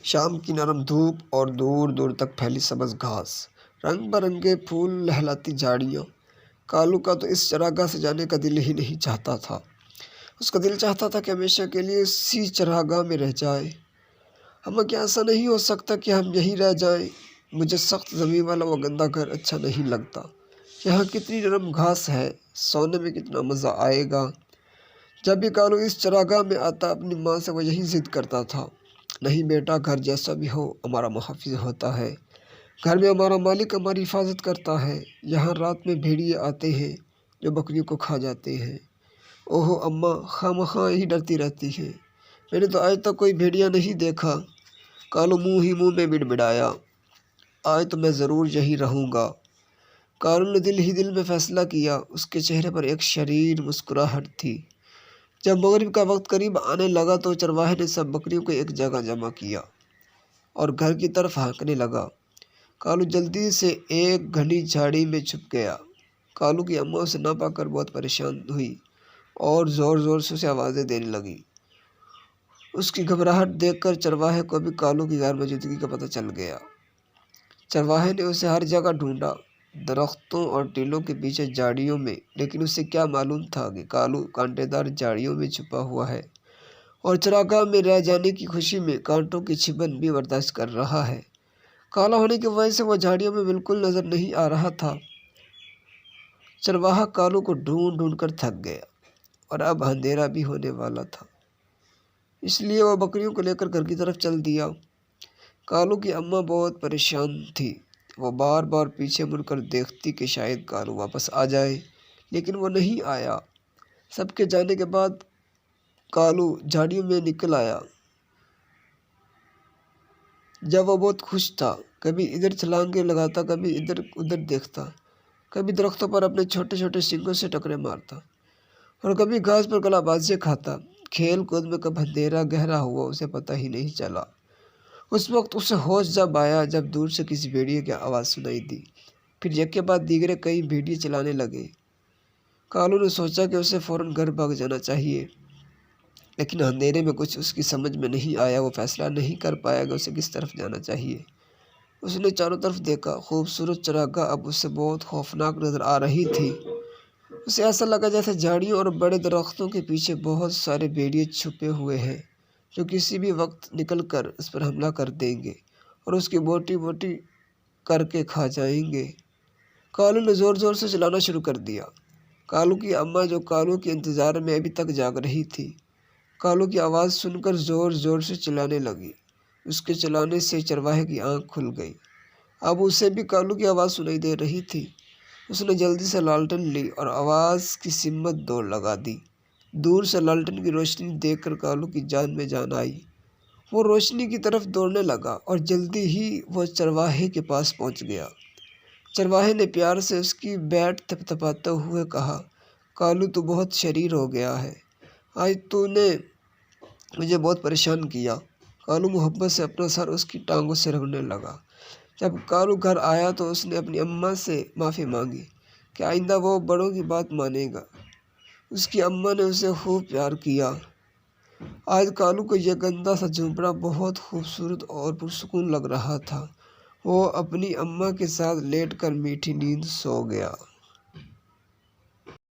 شام کی نرم دھوپ اور دور دور تک پھیلی سبز گھاس، رنگ برنگے پھول، لہلاتی جھاڑیاں۔ کالو کا تو اس چراگاہ سے جانے کا دل ہی نہیں چاہتا تھا۔ اس کا دل چاہتا تھا کہ ہمیشہ کے لیے اسی چراگاہ میں رہ جائے۔ اماں کیا ایسا نہیں ہو سکتا کہ ہم یہیں رہ جائیں؟ مجھے سخت زمین والا وہ گندا گھر اچھا نہیں لگتا۔ یہاں کتنی نرم گھاس ہے، سونے میں کتنا مزہ آئے گا۔ جب بھی کالو اس چراگاہ میں آتا اپنی ماں سے وہ یہی ضد کرتا تھا، نہیں بیٹا، گھر جیسا بھی ہو ہمارا محافظ ہوتا ہے، گھر میں ہمارا مالک ہماری حفاظت کرتا ہے۔ یہاں رات میں بھیڑیے آتے ہیں جو بکریوں کو کھا جاتے ہیں۔ اوہو اماں خواہ ہی ڈرتی رہتی ہے، میں نے تو آج تک کوئی بھیڑیا نہیں دیکھا۔ کالو منہ ہی منہ میں بڑبڑایا، آج تو میں ضرور یہیں رہوں گا۔ کالو نے دل ہی دل میں فیصلہ کیا۔ اس کے چہرے پر ایک شریر مسکراہٹ تھی۔ جب مغرب کا وقت قریب آنے لگا تو چرواہے نے سب بکریوں کو ایک جگہ جمع کیا اور گھر کی طرف ہانکنے لگا۔ کالو جلدی سے ایک گھنی جھاڑی میں چھپ گیا۔ کالو کی اماں اسے نہ پا کر بہت پریشان ہوئی اور زور زور سے اسے آوازیں دینے لگی۔ اس کی گھبراہٹ دیکھ کر چرواہے کو بھی کالو کی غیر موجودگی کا پتہ چل گیا۔ چرواہے نے اسے ہر جگہ ڈھونڈا، درختوں اور ٹیلوں کے پیچھے، جھاڑیوں میں، لیکن اسے کیا معلوم تھا کہ کالو کانٹے دار جھاڑیوں میں چھپا ہوا ہے اور چراگاہ میں رہ جانے کی خوشی میں کانٹوں کی چبھن بھی برداشت کر رہا ہے۔ کالا ہونے کی وجہ سے وہ جھاڑیوں میں بالکل نظر نہیں آ رہا تھا۔ چرواہا کالو کو ڈھونڈ ڈھونڈ کر تھک گیا اور اب اندھیرا بھی ہونے والا تھا، اس لیے وہ بکریوں کو لے کر گھر کی طرف چل دیا۔ کالو کی اماں بہت پریشان تھی۔ وہ بار بار پیچھے مڑ کر دیکھتی کہ شاید کالو واپس آ جائے، لیکن وہ نہیں آیا۔ سب کے جانے کے بعد کالو جھاڑیوں میں نکل آیا۔ جب وہ بہت خوش تھا، کبھی ادھر چھلانگیں لگاتا، کبھی ادھر ادھر دیکھتا، کبھی درختوں پر اپنے چھوٹے چھوٹے سینگوں سے ٹکرے مارتا اور کبھی گھاس پر گلا بازیاں کھاتا۔ کھیل کود میں کب اندھیرا گہرا ہوا اسے پتہ ہی نہیں چلا۔ اس وقت اسے ہوش جب آیا جب دور سے کسی بھیڑیے کی آواز سنائی دی، پھر یک کے بعد دیگرے کئی بھیڑیے چلانے لگے۔ کالو نے سوچا کہ اسے فوراً گھر بھاگ جانا چاہیے، لیکن اندھیرے میں کچھ اس کی سمجھ میں نہیں آیا۔ وہ فیصلہ نہیں کر پایا کہ اسے کس طرف جانا چاہیے۔ اس نے چاروں طرف دیکھا، خوبصورت چراگاہ اب اسے بہت خوفناک نظر آ رہی تھی۔ اسے ایسا لگا جیسے جھاڑیوں اور بڑے درختوں کے پیچھے بہت سارے بھیڑیے چھپے ہوئے ہیں جو کسی بھی وقت نکل کر اس پر حملہ کر دیں گے اور اس کی بوٹی بوٹی کر کے کھا جائیں گے۔ کالو نے زور زور سے چلانا شروع کر دیا۔ کالو کی اماں جو کالو کے انتظار میں ابھی تک جاگ رہی تھی، کالو کی آواز سن کر زور زور سے چلانے لگی۔ اس کے چلانے سے چرواہے کی آنکھ کھل گئی۔ اب اسے بھی کالو کی آواز سنائی دے رہی تھی۔ اس نے جلدی سے لالٹن لی اور آواز کی سمت دوڑ لگا دی۔ دور سے لالٹن کی روشنی دیکھ کر کالو کی جان میں جان آئی۔ وہ روشنی کی طرف دوڑنے لگا اور جلدی ہی وہ چرواہے کے پاس پہنچ گیا۔ چرواہے نے پیار سے اس کی بیٹ تھپتھپاتے ہوئے کہا، کالو تو بہت شریر ہو گیا ہے، آج تو نے مجھے بہت پریشان کیا۔ کالو محبت سے اپنا سر اس کی ٹانگوں سے رگڑنے لگا۔ جب کالو گھر آیا تو اس نے اپنی اماں سے معافی مانگی کہ آئندہ وہ بڑوں کی بات مانے گا۔ اس کی اماں نے اسے خوب پیار کیا۔ آج کالو کو یہ گندا سا جھونپڑا بہت خوبصورت اور پرسکون لگ رہا تھا۔ وہ اپنی اماں کے ساتھ لیٹ کر میٹھی نیند سو گیا۔